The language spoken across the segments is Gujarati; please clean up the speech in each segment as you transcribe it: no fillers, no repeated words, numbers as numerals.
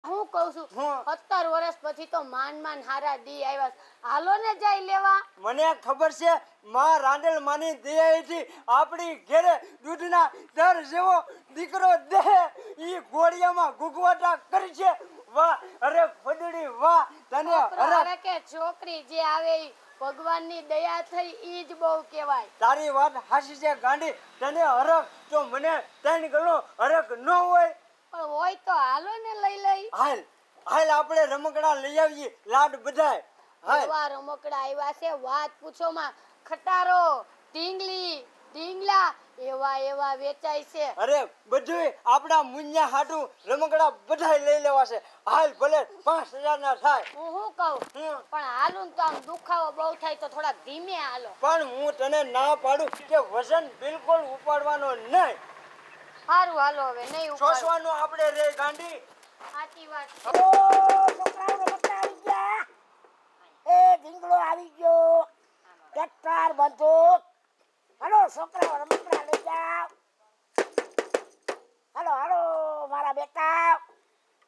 હું કહું છું હું 17 વર્ષ પછી તો માન હારા દી આવ્યા છે. હાલો ને જાય લેવા. મને ખબર છે માં રાંડલ માની દયાથી આપણી ઘેરે દૂધના દર જેવો દીકરો દે ઈ ઘોડિયામાં ગુગવાટા કરશે. વાહ અરે ફડડી વાહ તને છોકરો અરે હવે કે છોકરી જે આવે ઈ ભગવાનની દયા થઈ ઈ જ બહુ કહેવાય. તારી વાત હાચી છે ગાંડી. તને હરખ તો મને ત્રણ ગણો હરખ ન હોય. પણ હોય તો હાલો ને લઈ લઈ. હાલ હાલ આપણે રમકડા લઈ આવીએ લાડ બધાય. હાલ એવા રમકડા આવ્યા છે વાત પૂછો માં. ખટારો ઢીંગલી ઢીંગલા એવા વેચાય છે. અરે બધુંય આપણા મુન્યા હાટું રમકડા બધાય લઈ લેવા છે. હાલ ભલે 5000 ના થાય. હું શું કહું હમ. પણ હાલું ને તો આમ દુખાવો બહુ થાય તો થોડા ધીમે હાલો. પણ હું તને ના પાડું કે વજન બિલકુલ ઉપાડવાનો નહીં. સારું હાલો હવે નહીં ઉપાડો. સોસવાનું આપણે રે ગાંડી. સાચી વાત છે. છોકરાઓ રમકડા આવી ગયા. એ ઢીંગલો આવી ગયો. ટ્રેક્ટર બંદૂક. હાલો છોકરાઓ રમકડા લઈ જાઓ. હાલો હાલો મારા બેટા.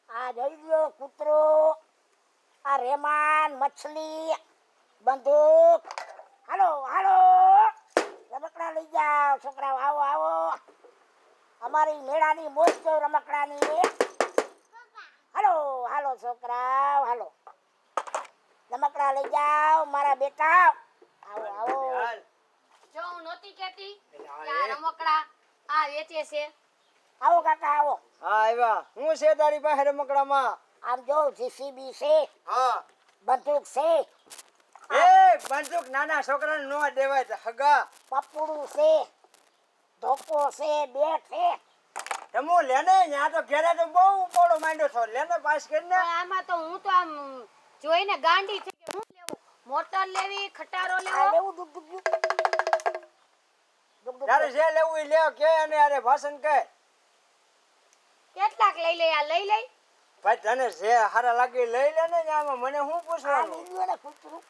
આ જોઈ લ્યો કૂતરો, આ રેમાન, મછલી, બંદૂક. હાલો હાલો રમકડા લઈ જાઓ છોકરાઓ. આવો આવો અમારી મેળાની મોજ જો રમકડાની. હાલો હાલો છોકરાઓ હાલો રમકડા લઈ જાઓ મારા બેટા. આવો આવો હાલ જો હું નહોતી કહેતી કે આ રમકડા આ વેચે છે. આવો કાકા આવો. હા આવ્યા. હું છે તારી પાસે રમકડામાં? આમ જો જીસીબી છે, હા બંદૂક છે, એ બંદૂક નાના છોકરાને નો દેવાય તો હગા. પપડું છે, ધોકો છે, બેટ છે. તમો લેને ન્યા તો ઘેરે તો બહુ ઉપાડો માંડ્યો છો. લેને પાસ કરીને. પણ આમાં તો હું તો આમ જોઈને ગાંડી છે કે હું લેવું. મોટર લેવી ખટારો આ લેવો. લેવું દુક દુક દુક. દુક દુક તારે જે લેવું એ લે કે અને અરે ભાષણ કે. કેટલાક લઈ લઈ આ લઈ લઈ. ભાઈ તને જે હારા લાગે લઈ લે ને આમાં મને શું આ પૂછવાનું. લીધું ને કૂતરું.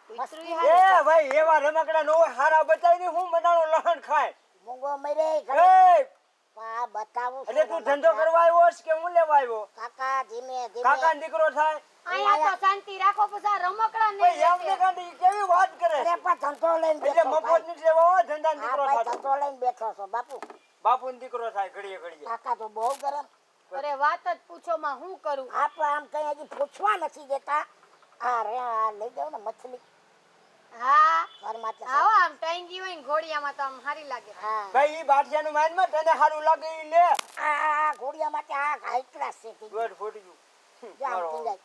કૂતરું એ હારું. ભાઈ એવા રમકડા નો હોય હારા બતાવીને હું મજાનો લહણ ખાય. મૂંગો મરે એ આ બતાવું એટલે તું ધંધો કરવા આવ્યો છે કે હું લેવા આવ્યો? કાકા ધીમે ધીમે. કાકાનો દીકરો થાય. અહીંયા તો શાંતિ રાખો પછી આ રમકડા ભાઈ નહીં એમને વેચે. કાંઈ કેવી વાત કરે અરે છે? પણ ધંધો લઈને એટલે બેઠો મફત ભાઈ. નથી લેવા હોય ધંધાનો હા દીકરો ભાઈ થાય. ધંધો લઈને બેઠો છો બાપુ. બાપુનો દીકરો થાય ઘડીએ ઘડીએ. કાકા તો બહુ ગરમ. અરે વાત જ પૂછો માં હું કરું. આપણે આમ કઈ હજી પૂછવા નથી દેતા. આ રે આ લઈ જાઓ ને મછલી હા ઘરમાં છે. આવો આમ ટાંગી હોય ને ઘોડિયામાં તો આમ સારી લાગે. હા ભાઈ ઈ બાઠિયાનું માનમાં તને સારું લાગે ઈ લે. આ ઘોડિયા માટે આ હાઈ ક્લાસ છે ગોળ ફૂટી ગયું. જો આમ ટીંગાય.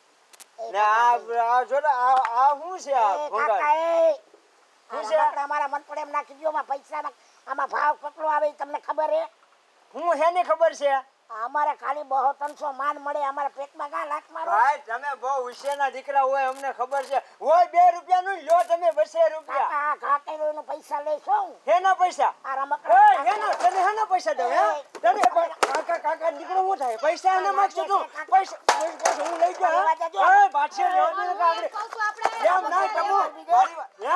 એ ને આ જો ને આ શું છે આ કાકા, ભંગાર? એ શું છે? રમકડા મારા મન પડે એમ નાખી દ્યો. માં પૈસા આમાં ભાવ કેટલો આવે ઈ તમને ખબર હે? હું હેને ખબર છે? અમારે ખાલી 200-300 માન મળે. અમારા પેટમાં ગા લાત મારો. ભાઈ તમે બહુ હોશિયારના દીકરા હોય અમને ખબર છે. હોય 2 રૂપિયાનું લ્યો તમે 200 રૂપિયા. કાકા આ ઘા કર્યો એનો પૈસા લઈશો હું? હેના પૈસા? આ એ રમકડા હેના તને હેના પૈસા દઉં હે? તને કાકા દીકરો હું થાય? પૈસા એને માંગશો તું? પૈસા હું લઈ ગયો. એ બાદશાહ લેવા દે કાગડે. કહું છું આપણે એમ ના તમો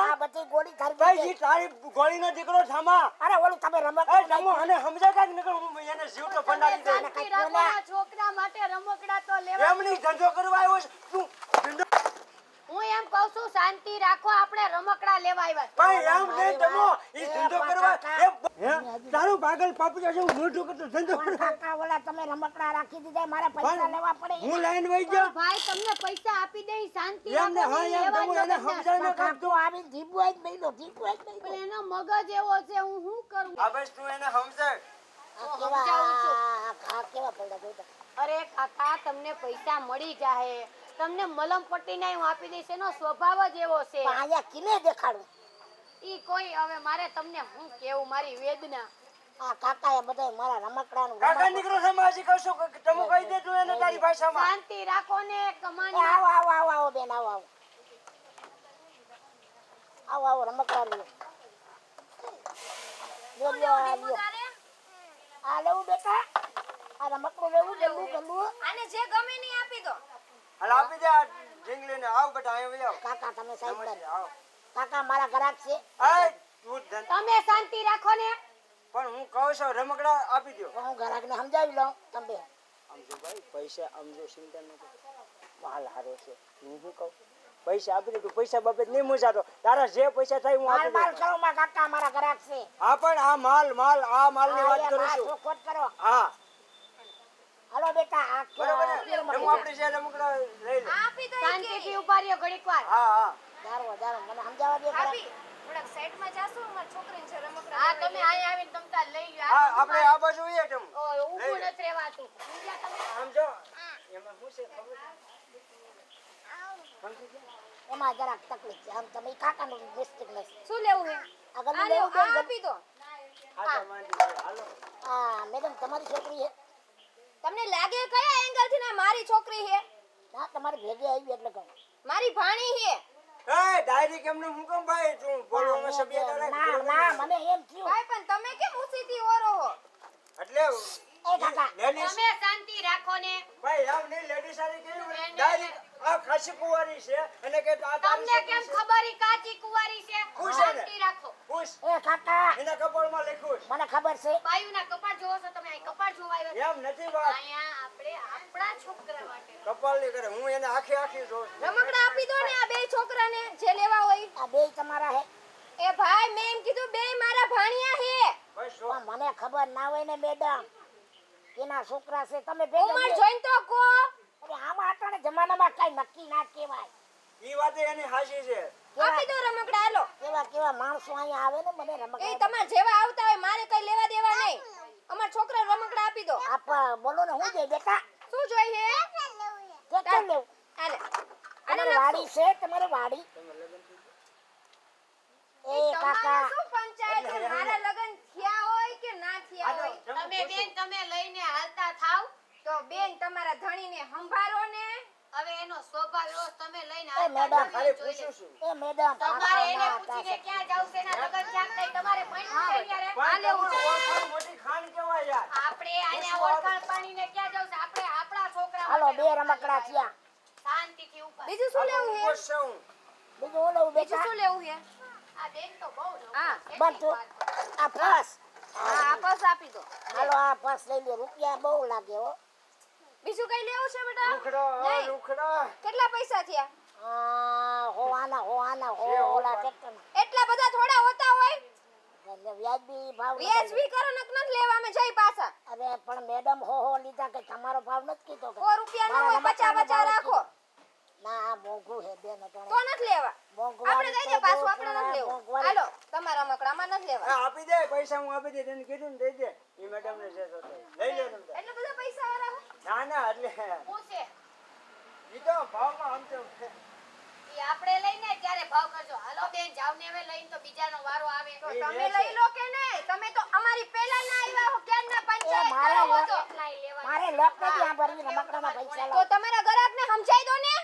આ બધી ગોળી ખારી ભાઈ દીધી. ઈ તારી ગોળીનો દીકરો થામા. અરે ઓલું તમે એ રમકડા તમો અને સમજાય કાક નકર હું એને જીવ તો ફંડાડી દે. શાંતિ રાખો આ છોકરા માટે રમકડા તો લેવા. એમની ધંધો કરવા આવ્યો છે તું ધંધો. હું એમ કહું છું શાંતિ રાખો આપણે રમકડા લેવા આવ્યા. ભાઈ એમ નહીં તમો ઈ ધંધો કરવા હે તારું પાગલ પાપુજા છે હું મોટું કરતો ધંધો પણ કરવા. કાકા ઓલા તમે રમકડા રાખી દીધા. મારે પૈસા લેવા પડે. હું લાઈન વઈ પણ ગયો ભાઈ તમને પૈસા આપી દઈ શાંતિ એમને રાખો. હા નહીં એમ લેવા તમો જ એને નથી. સમજાય ને કાકો આવીને ધીબુઆઈ જ બેઠો, ધીબુઆઈ જ બેઠો. પણ એનો મગજ એવો છે હું શું કરું. આ બસ તું એને સમજાય. આ હું કેવા સમજાવું છું. આ ઘા કેવા પડ્યા જોઈ તો. અરે કાકા તમને પૈસા મળી જાહે. તમને મલમ પટ્ટીને હું આપી દઈશ. એનો સ્વભાવ જ એવો છે. પણ અહીંયા કિને દેખાડું? ઈ કોઈ હવે મારે તમને હું કેવું મારી વેદના. આ કાકાએ બધા મારા રમકડાનું કાકા દીકરો સમાજી કશો તમે કહી દે તું એને તારી ભાષામાં. શાંતિ રાખો ને કમાન. આવો આવો આવો આવો બેન આવો આવો આવો આવો રમકડા લ્યો. લ્યો લ્યો આ લ્યો. આ લેવું બેટા? આ રમકડું લેવું ગલું ગલું? આને જે ગમે નહીં આપી દો. હાલ આપી દે આ ઢીંગલીને. આવ બેટા અહીં આવ. કાકા તમે સાઈડ નમસ્તે, પર. આવ. કાકા મારા ઘરાક છે. એ તું તમે શાંતિ રાખો ને. પણ હું કહું છું રમકડા આપી દો. હું ઘરાકને સમજાવી લઉં. તમે આમ જો ભાઈ પૈસા આમ જો ચિંતા ન કર માલ હારો છે હું શું કહું પૈસા આપી દે તું પૈસા બાબત નહીં મૂંઝાતો તારા જે પૈસા થાય હું માલ આપી માલ દઉં કરો માં કાકા મારા ગ્રાહક છે હા પણ આ માલની વાત કરું છું ચોખવટ કરો હા હાલો બેટા આ બરાબર ને કેળું હું મૂકી આપણી છે રમકડા લઈ લે આપી દો શાંતિથી ઉભા રહ્યો ઘડીક વાર હા હા દારો મને સમજાવવા દે ખરા. આપી થોડાક સાઈડમાં જાશો અમાર છોકરીને છે રમકડા હા લેવા તમે લઈ અહીંયા આવીને તમતાર લઈ લ્યો હા આપણે આ બાજુ એ તમ ઊભું નથી રહેવાતું સમજ્યા તમે આમ જો એમાં શું છે ખબર છે એમાં જરાક તકલીફ છે આમ તમે કાકાનું મિસ્ટેક નથી શું લેવું છે આગળ આ લેવું લ્યો, બેન આ આપી દો હાલો માંડી છે હાલો હા મેડમ તમારી છોકરી છે તમને લાગે કયા એંગલ થી ના મારી છોકરી છે ના તમારી ભેગી આવી એટલે કહું મારી ભાણી છે એ ડાયરી કેમને હુકમ ભાઈ તું બોલવામાં સભ્યતા રાખ ના મને એમ થયું ભાઈ પણ તમે કેમ ઉસીથી ઓરો હો એટલે એ કાકા લેડીઝ તમે શાંતિ રાખો ને ભાઈ આમ નહીં લેડીઝ સારી કેવી ડાયરી આ ખાસી કુંવારી છે અને કે આ તારી તમને કેમ છોકરી છે. ખબર ઈ કાચી કુંવારી છે ખુશ છે ને? શાંતિ રાખો ખુશ એ કાકા એના કપાળમાં લખ્યું છે. મને ખબર છે બાયુના કપાળ જોવો છો તમે અહીં કપાળ જોવા આવ્યા એમ નથી વાત અહીંયા આપણે આપણા છોકરા માટે કપાળની કરે હું એને આખી જોઉં છું. રમકડા આપી દો ને આ બે છોકરાને જે લેવા હોય આ બે તમારા હે એ ભાઈ મેં એમ કીધું બે મારા ભાણિયા છે બસ જો. પણ મને ખબર ના હોય ને મેડમ કેના છોકરા છે તમે ભેગા ઉંમર બે. જોઈને તો કો અરે આમાં અટાણે જમાનામાં કઈ નક્કી ના કહેવાય ઈ વાતે એની હાસી છે આપી દો રમકડા હાલો કેવા માણસો અહીંયા આવે ને મને એ રમકડા તમાર જેવા આવતા હોય મારે કઈ લેવા દેવા નહીં અમાર છોકરા રમકડા આપી દો આપ બોલો ને હું દે બેટા શું જોઈએ કેટલું લેવું હાલે તમારી વાડી છે તમારી વાડી એ કાકા શું પંચાયત છે મારા લગન થયા હોય કે ના થયા હોય તમે બેન તમે લઈને હાલતા થાવ તો બેન તમારા ધણીને સંભાળો ને હવે એનો સ્વભાવ એવો છે, તમે લઈને એ હાલતા મેડમ તમે ખાલી જોઈ પૂછું લેજો. છું એ મેડમ તમારે એને કાકા પૂછીને ક્યાં જાવ છે એના લગન ક્યાં થાય તમારે પૈણું છે યાર પણ તમારું ઓળખાણ મોટી ખાણ કેવાય યાર આપણે અહીંયા ઓળખાણ પાણીને ક્યાં જાવ છે આપણે આપણા છોકરા હાલો માટે બે રમકડા થયા શાંતિથી ઉપર બીજું શું લેવું છે બસ હું. બીજું હું લઉં બીજું બેટા શું લેવું છે આ બેન તો બહુ લોકો હા, છે. બધું આ પર્સ હા આ બસ આપી દો હાલો આ પર્સ લઈ લો રૂપિયા બહુ લાગે હો બીજું કઈ લેવું છે બેટા લુખડો નહીં. લુખડો કેટલા પૈસા થયા હો આના છે, હો ઓલા ભાઈ. ટ્રેક્ટરના એટલા બધા થોડા હોતા હોય એટલે વ્યાજબી ભાવ વ્યાજબી કરો નક નથી લેવા અમે જઈ પાછા અરે પણ મેડમ હો લીધા કે તમારો ભાવ નથી કીધો કે 100 રૂપિયા ન હોય મારા 50 રમકડાનો રાખો ભાવ ના આ મોંઘું હે બેન તો અટાણે નથી લેવા મોંઘવારી આપણે દઈ દે તો પાછું બહુ આપણે નથી લેવું મોંઘવારી. હાલો તમારા રમકડામાં નથી લેવા હા, આપી દે પૈસા હું આપી દે તને કીધું ને દઈ દે ઈ મેડમ ને છે તો લઈ લે તમે એટલે બધા પૈસા વાળા હો? ના ના એટલે શું છે ઈ તો ભાવમાં આમ તો ઈ આપણે લઈને ત્યારે ભાવ કરજો હાલો બેન જાવ ને હવે લઈને તો બીજાનો વારો આવે તો એ તમે લે છે. લઈ લો કે નહીં તમે તો અમારી પહેલા ના આવ્યા હો ક્યારના પંચાયત મારે કરો લપ- છો. એટલાય લેવા મારે લપ નથી આ ભરવી રમકડાના પૈસા તો લાવ તમારા ગ્રાહકને સમજાઈ દો ને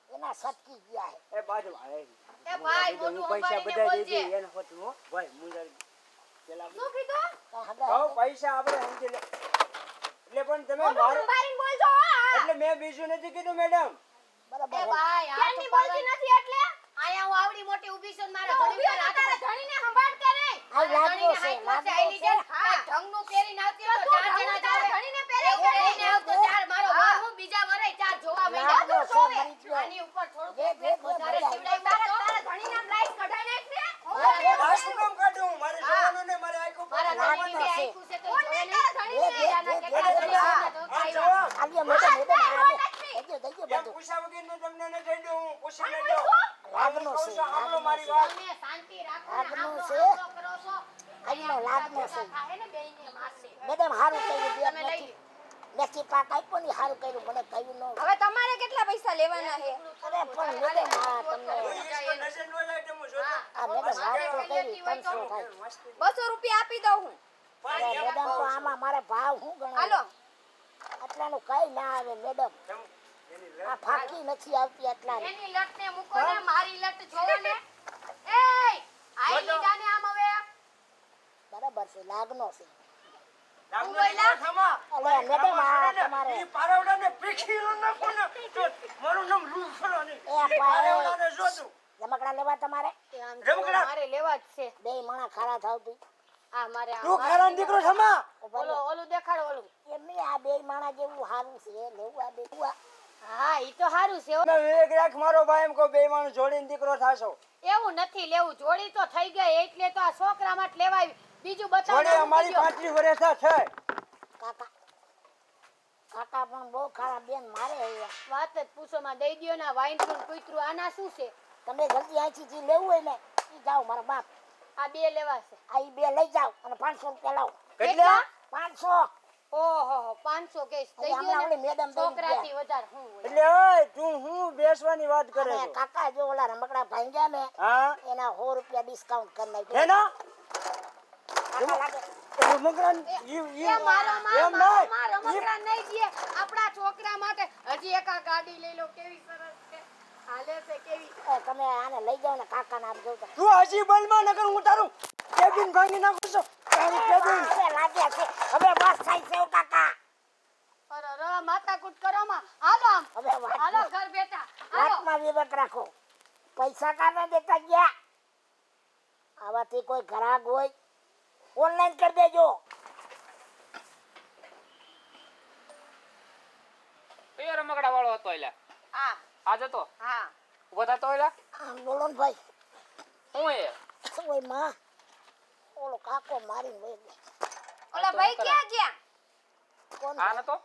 એના સટકી ગયા હે એ બાજુ આવે એ ભાઈ હું મોટું પૈસા સંભાળીને બધા દઈ બોલજે દે એને હોતું હો ભાઈ મુંજા પેલા શું કીધું કહું પૈસા આપણે સમજી લે એટલે પણ તમે મોઢું મારો સંભાળીને બોલજો હો, હા. એટલે મેં બીજું નથી કીધું મેડમ બરાબર એ હે. ભાઈ હાથ ક્યારની ઉપાડો બોલતી ને. નથી એટલે અહીંયા હું આવડી મોટી ઊભી છું ને મારા તો ધણી ઊભી પર હો, હાથ તારા ધણીને સંભાળ કે નહીં આ મારા લાગનો ધણીને છે હાથમાં છે, લાગનો આઈ લીધે છે ને. કાંઈ ઢંગનું પહેરીને આવતી હોય તો તું ચાર ધણી જણા તારા જાવે. ધણીને પહેરાઈ એવું દે. પહેરીને આવતો ચાર મારો હા. વહુ બીજા વરે ચાર જોવા લાગનો માંડ્યા. છે, મરી ગયો. આની ઉપર થોડુંક જે, જે, જે, વધારે મરી સીવડાઈ તારા નાખો. તારા ધણીના બ્લાઉઝ કઢાઈ નાખ ને આ શું કામ કાઢું મારે જોવાનું ને મારે આખું મારા લાગનો ધણીની બે છે. આંખું છે તો કોણ જોવે નહીં તારા ને. ધણીને? જે, જે, કેટલા જે, ધણી જે, છે તો આ આવ્યા. જો આલિયા મેડમ મેડમ આલે દઈ દો એમ બધું પૂછા વગર ને તમને ન કહી દઉં હું પૂછી પણ લેજો શું? લાગનો હું કહું છે, છું, સાંભળો લાગનો મારી છે. વાત તમે શાંતિ રાખો ને, લાગનો હાંભળો, છે. હાંભળો કરો છો. આજનો લાગનો છે. થાય ને બેયને મારશે. મેડમ હારું કર્યું બે તમે લઈ નથી પાક આપ્યો ને હારું કર્યું મને કહ્યું ન હવે તમારે કેટલા પૈસા લેવાના છે અરે પણ મેડમ આ તમને કોઈ ઈશ પર નજર ન જાય તો હું જોતો આ મેડમ વાત તો કરી 300 થાય 200 રૂપિયા આપી દઉં હું પણ અરે એમ મેડમ તો આમાં મારે ભાવ શું હાલો ગણાય આટલાનું કઈ ના આવે મેડમ કેમ? એની લત આ ફાકી નથી આવતી આટલાની એની લટને મૂકો ને, મારી લટ જોવો ને. એય, આઈ લીધાને આમ હવે. બરાબર છે લાગનો છે લાગનો બોલ્યા? ખમા. અલે મેડમ આ તમારે ઈ પારવડાને પીખી ન નાખો ને તો મારું નામ રૂફરો નહીં. એ ઈ પારવડાને જોતું. રમકડા લેવા તમારે એ આમ જોવો, રમકડા. મારે લેવા જ છે. બે મણા ખારા થાવતી આ મારે આ તું ખારાનો દીકરો ખમા. ઓલું દેખાડો ઓલું. એમ નહીં આ બે માણા જેવું સારું છે લેવું આ બે હા ઈ તો સારું છે હો. તમે વિવેક રાખ મારો ભાઈ એમ કહો બે માણસ જોડીને દીકરો થાશો. એવું નથી લેવું, જોડી તો થઈ ગઈ એટલે તો આ છોકરા માટે લેવા આવી. બીજું જોડે બતાવો અમારી 35 વર્ષના છે. કાકા કાકા પણ બહુ ખારા બેન મારે હવે વાત જ પૂછો માં દઈ દ્યો ના વાઈન્ટ્રું ને કૂતરું આના શું છે? તમે જલ્દી અહીંથી જે લેવું હોય ને ઈ જાઓ મારા બાપ આ બે લેવા છે. આ ઈ બે લઈ જાઓ અને 500 રૂપિયા લાવો કેટલા? 500 ઓહો 500 કેસ દઈ હમણાં દ્યો ઓલી ને મેડમ દઈ છોકરાથી વધારે હું હોય. એટલે ઓય તું હું બેસવાની વાત કરે અને છો? કાકા જો ઓલા રમકડા ભાંગ્યા ને હા એના 100 રૂપિયા ડિસ્કાઉન્ટ કરી નાખ્યું એનો કાકા લાગે રમકડા એ મારો એમ મારો નહીં. રમકડા નહીં દે આપણા છોકરા માટે. હજી એક આ ગાડી લઈ લો, કેવી સરસ છે, હાલે છે કેવી. તમે આને લઈ જાઓ ને કાકાને આપજો તો તું હજી બોલમાં નકર હું તારું કેબિન ભાંગી નાખું છું. તારું કેબિન હવે લાગ્યા છે હવે બસ થાય છે ઓ કાકા અરે માથાકૂટ કરો માં. હાલો આમ હવે હાલો ઘર બેઠા હાલો. વાતમાં વિવેક રાખો પૈસા કાને દેતા ગયા આવાથી કોઈ ગ્રાહક હોય ઓનલાઈન કરી દેજો કયો રમકડા વાળો હતો એલા? હા આજ હતો? હા ઉભો થતો એલા? આમ બોલો ને ભાઈ હું એ? ઓય માં ઓલો કાકો મારીને વહી ગયો. ઓલા ભાઈ ક્યાં ગયા? કોણ આ ભાઈ? નતો?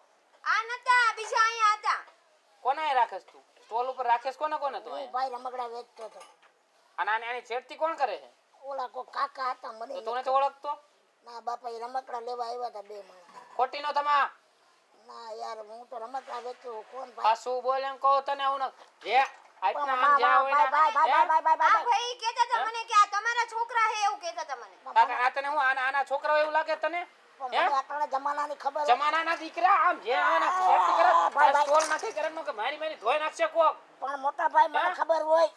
આ નતા, બીજા અહીંયા હતા. કોને રાખેસ તું? સ્ટોલ ઉપર રાખેસ કોને તું એ અહીંયા? ભાઈ રમકડા વેચતો હતો અને આની છેડતી કોણ કરે છે? ઓલા કોઈ કાકા હતા મને તો નથી તું નથી ખબર. ઓળખતો? ના બાપા એ રમકડા લેવા આવ્યા હતા બે માણસ ખોટી નો તમા. ના યાર હું તો રમકડા વેચું કોણ આ ભાઈ શું બોલે એમ કહો તને આવું ન જે આટલા ભાઈ આમ જ્યાં હોય ને, ભાઈ ભાઈ હે? ભાઈ ભાઈ આ ભાઈ ભાઈ કહેતા હતા મને કે આ તમારા છોકરા હે એવું કહેતા હતા મને. આ તને હું આના છોકરાઓ એવું લાગે તને? મને આટલા જમાનાની ખબર જમાનાના દીકરા આમ જે હોય ને છેડતી કરે. ભાઈ, ભાઈ. સ્ટોલ નાખી કરે કે મારી ધોઈ નાખશે કોક. પણ મોટા ભાઈ મને હે? ખબર હોય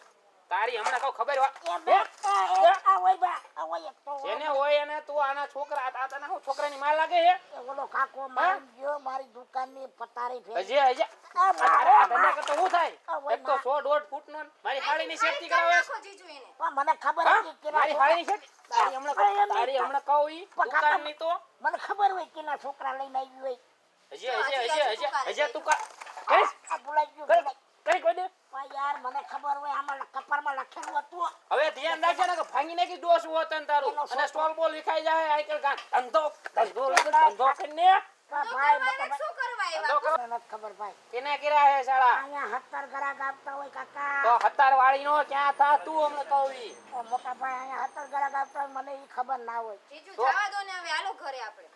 તારી હમણાં કહું ખબર હોય. એ બેટા એ આ હોય બા આ હોય એક તો જેને હોય અને તું આના છોકરા આ તને હું છોકરાની માં લાગે છે? એ ઓલો કાકો મારી ગયો મારી દુકાનની પતારી ફેરી હજી આ અરે આ ધંધા મારો કરતો શું થાય? આ હોય એક તો 100-1.5 ફૂટનો ને મારી હાળીની શેરતી કરી કરાવે. નાખો જીજુ એને. પણ મને ખબર હા? હતી કે મારી હાળીની શેરતી તારી હમણાં કહું ઈ દુકાનની તો મને ખબર હોય કે ના છોકરા લઈને આવી હોય હજી તું કહીશ આ ભૂલાઈ ગયું કઈ ભૂલાઈ. કઈ કોઈ દે. પણ યાર મને ખબર હોય આમાં કપારમાં લખેલું હતું હવે ધ્યાન રાખજે ને કે ભાંગી નાખી ડોસ હોતન તારું એનો અને શોખ. સ્ટોલ બોલ વિખાઈ જાય આઈ કલ ધંધો કરીને પણ ભાઈ તમારે મને શું કરવા ધંધો આવ્યા? કરો. નથી ખબર ભાઈ કેને કર્યા હે શાળા? અહીંયા 17 ગ્રાહક આપતા હોય તો કાકા હતાર વાળી નો ક્યાં થા તું હમણાં કહું ઈ. ઓ મોટા ભાઈ અહીંયા 17 ગ્રાહક આપતા હોય મને ઈ ખબર ના હોય જીજુ તો? જવા દો ને હવે હાલો ઘરે આપણે.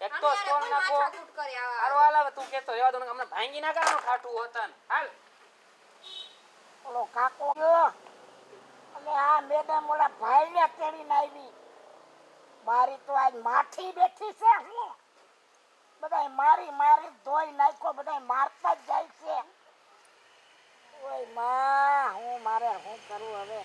એક તો આની હારે સ્ટોલ કોઈ નાખો માથાકૂટ કરે આવા. હારો હાલ હવે તું કેતો રહેવા દો ને હમણાં ભાંગી નાખવાનું ઠાઠું હોતન હાલ. ઓલો કાકો ગયો અને આ મેડમ ઓલા ભાઈને તેડીને આવી મારી તો આજ માઠી બેઠી છે હું બધાય મારી ધોઈ નાખ્યો બધાય મારતા જ જાય છે ઓય માં હું મારે હું કરું હવે